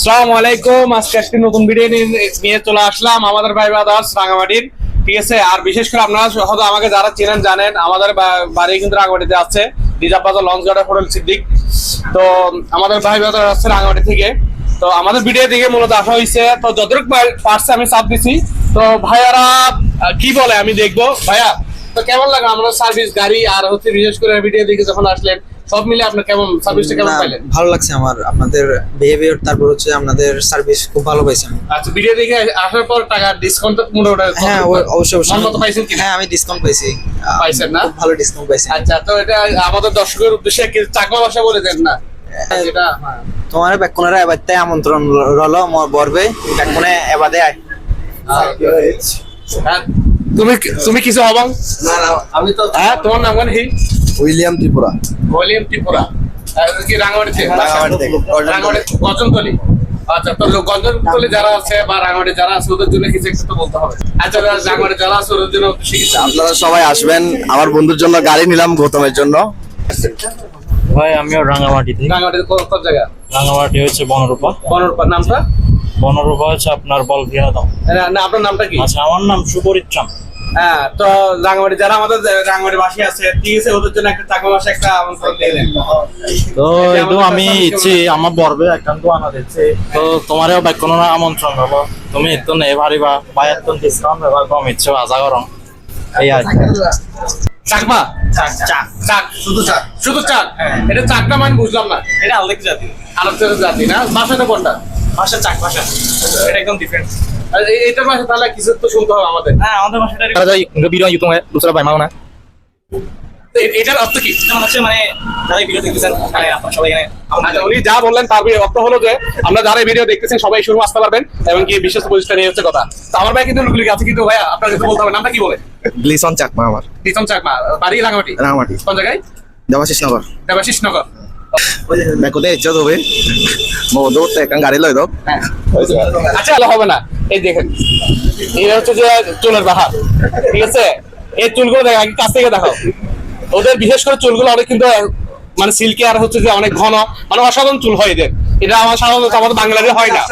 আসসালামু আলাইকুম। আজকে একটি নতুন ভিডিও নিয়ে চলে আসলাম আমাদের ভাই ব্রাদার্স রাঙামাটির। ঠিক আছে, আর বিশেষ করে আপনারা হয়তো আমাকে যারা চেনেন জানেন, আমাদের বাড়ি কিন্তু রাঙামাটিতে আছে, রিজার্ভ বাজার লঞ্চ গার্ডের হোটেল সিদ্দিক। তো আমাদের ভাই ব্রাদার আসছে রাঙামাটি থেকে। তো আমাদের ভিডিও দিকে মূলত আসা হয়েছে, তো যতটুকু পারছে আমি চাপ দিছি। তো ভাইয়ারা কি বলে আমি দেখবো। ভাইয়া, তো কেমন লাগে আমরা সার্ভিস গাড়ি আর হচ্ছে বিশেষ করে ভিডিও দিকে যখন আসলেন, সব মিলে আপনার কেমন সার্ভিসটা কেমন পাইলেন? ভালো লাগছে আমার, আপনাদের বিহেভিয়ার, তারপর হচ্ছে আপনাদের সার্ভিস খুব ভালো পাইছি আমি। আচ্ছা, ভিডিও দেখে আসার পর টাকা ডিসকাউন্ট মোটামুটি? হ্যাঁ অবশ্যই অবশ্যই। মন মতো পাইছেন কি? হ্যাঁ আমি ডিসকাউন্ট পাইছি। পাইছেন না? খুব ভালো ডিসকাউন্ট পাইছি। আচ্ছা, তো এটা আমাদের দর্শকের উদ্দেশ্যে কি চাকমা ভাষা বলে দেন না যেটা? তোমার বেকুনারা এবারতে আমন্ত্রণ রলো মোর বরবে বেকুনে এবাদে আয়। হ্যাঁ, তুমি তুমি কিছু হবাং? না না আমি তো। হ্যাঁ, তোমার নাম কি? উইলিয়াম ত্রিপুরা। ওয়ালিয়াম ত্রিপুরা। কি রাঙামাটিতে? রাঙামাটি গজনতলি। আচ্ছা, তো গজনতলি যারা আছে বা রাঙামাটি যারা আছে ওদের জন্য কিছু একটু তো বলতে হবে। আচ্ছা, রাঙামাটি যারা আছে ওদের জন্য শিখেছি। আপনারা সবাই আসবেন, আমার বন্ধুর জন্য গাড়ি নিলাম গৌতমের জন্য। ভাই আমিও রাঙামাটি থেকে। রাঙামাটির কোন জায়গা? রাঙামাটি হচ্ছে বনরূপা। বনরূপা। নামটা? বনরূপা হচ্ছে আপনার বলভিয়া দাম। না, আপনার নামটা কি? আচ্ছা, আমার নাম সুপরিত্রাম। হ্যাঁ, তো রাঙামাটি যারা আমাদের রাঙামাটি বাসী আছে, ঠিক আছে, ওদের জন্য একটা চাকমা ভাষা একটা আমন্ত্রণ দিয়ে দেন। তো এই আমি ইচ্ছে আমার বরবে একান্ত আনা দিচ্ছে, তো তোমারও বেকন আমন্ত্রণ হলো, তুমি তো নেই পারিবা বা এত ডিসকাউন্ট এবার কম ইচ্ছে আশা করো এই আর চাকমা? চাক, শুধু চাক? শুধু চাক? এটা চাকটা মানে বুঝলাম না। এটা আলাদা জাতি। আলাদা জাতি না? ভাষাটা কোনটা? ভাষা চাক ভাষা, এটা একদম ডিফারেন্ট। এইটার ভাষা তাহলে কিছু তো শুনতে হবে আমাদের। হ্যাঁ, আমাদের ভাষাটা ভিডিও ইউটিউবে দুসরা ভাই মাও না। এটার অর্থ কি? যেমন হচ্ছে মানে যারা ভিডিও দেখতেছেন মানে আপনারা সবাই এখানে আচ্ছা, উনি যা বললেন তার অর্থ হলো যে আমরা যারা ভিডিও দেখতেছেন সবাই শুরু আসতে পারবেন এবং কি বিশেষ প্রতিষ্ঠান এই হচ্ছে কথা। তো আমার ভাই কিন্তু লোকগুলি আছে, কিন্তু ভাইয়া আপনার কিছু বলতে হবে। নামটা কি বলে? গ্লিসন চাকমা আমার। প্রীতম চাকমা। বাড়ি রাঙামাটি? রাঙামাটি। কোন জায়গায়? দেবাশিস নগর। দেবাশিস নগর। বেকুতে ইচ্ছা হবে মধু একটা গাড়ি লই দাও। হ্যাঁ, আচ্ছা, হবে না। এই দেখেন, এই হচ্ছে যে চুলের বাহার। ঠিক আছে, এই চুলগুলো দেখো, আগে কাছ থেকে দেখাও। ওদের বিশেষ করে চুলগুলো অনেক কিন্তু মানে সিল্কি আর হচ্ছে যে অনেক ঘন, মানে অসাধারণ চুল হয় এদের। এটা আমার সাধারণত আমাদের বাংলাদেশে হয় না।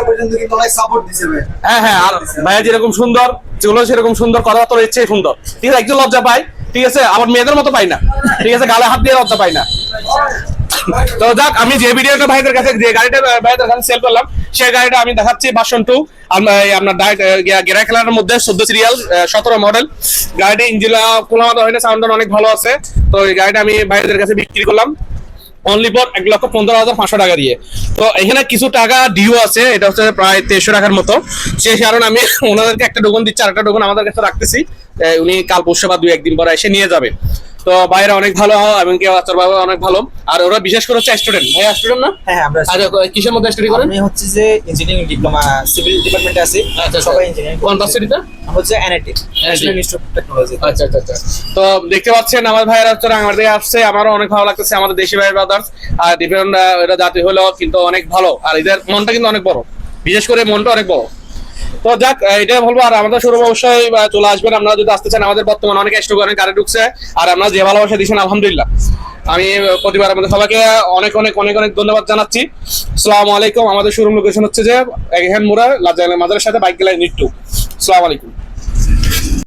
হ্যাঁ হ্যাঁ, আর ভাইয়া যেরকম সুন্দর চুলও সেরকম সুন্দর, কথাবার্তার ইচ্ছে সুন্দর। ঠিক আছে, একজন লজ্জা পাই, ঠিক আছে, আবার মেয়েদের মতো পাই না। ঠিক আছে, গালে হাত দিয়ে লজ্জা পাই না। তো যাক, আমি যে ভিডিওটা ভাইদের কাছে, যে গাড়িটা ভাইদের কাছে সেল করলাম, সেই গাড়িটা আমি দেখাচ্ছি ভার্সন 2। আপনার গেরা খেলার মধ্যে 14 সিরিয়াল 17 মডেল গাড়িটা। ইঞ্জিলা কোলামাদা হয় না, সাউন্ডটা অনেক ভালো আছে। তো এই গাড়িটা আমি ভাইদের কাছে বিক্রি করলাম অনলি ফর 1,15,500 টাকা দিয়ে। তো এখানে কিছু টাকা ডিউ আছে, এটা হচ্ছে প্রায় 2300 টাকার মতো। সেই কারণে আমি ওনাদেরকে একটা ডকুন দিচ্ছি, আর একটা ডকুন আমাদের কাছে রাখতেছি। উনি কাল পরশু বা 2-1 দিন পরে এসে নিয়ে যাবে। তো বাইরে অনেক ভালো এবং কি বাচ্চার বাবা অনেক ভালো। আর ওরা বিশেষ করে হচ্ছে স্টুডেন্ট। ভাই স্টুডেন্ট না? হ্যাঁ আমরা কিসের মধ্যে স্টাডি করেন? আমি হচ্ছে যে ইঞ্জিনিয়ারিং ডিপ্লোমা সিভিল ডিপার্টমেন্টে আছি। আচ্ছা, সবাই ইঞ্জিনিয়ারিং। কোন ভার্সিটিতে? আমি হচ্ছে NIT, national institute of technology. আচ্ছা আচ্ছা আচ্ছা। তো দেখতে পাচ্ছেন আমার ভাইয়েরা হচ্ছে রাঙামাটি থেকে আসছে, আমারও অনেক ভালো লাগতেছে। আমাদের দেশি ভাই ব্রাদার্স আর ডিফারেন্ট এটা জাতি হলো কিন্তু অনেক ভালো, আর এদের মনটা কিন্তু অনেক বড়, বিশেষ করে মনটা অনেক বড়। তো যাক, এটাই বলবো। আর আমাদের শোরুম অবশ্যই চলে আসবেন আপনারা যদি আসতে চান। আমাদের বর্তমানে অনেক স্টক অনেক গাড়ি ঢুকছে, আর আমরা যে ভালোবাসা দিচ্ছেন আলহামদুলিল্লাহ। আমি প্রতিবার আমাদের সবাইকে অনেক অনেক অনেক অনেক ধন্যবাদ জানাচ্ছি। আসসালামু আলাইকুম। আমাদের শোরুম লোকেশন হচ্ছে যে এখান মোড়া লাজাইল মাজারের সাথে বাইক গেলে নিট্টু। আসসালামু আলাইকুম।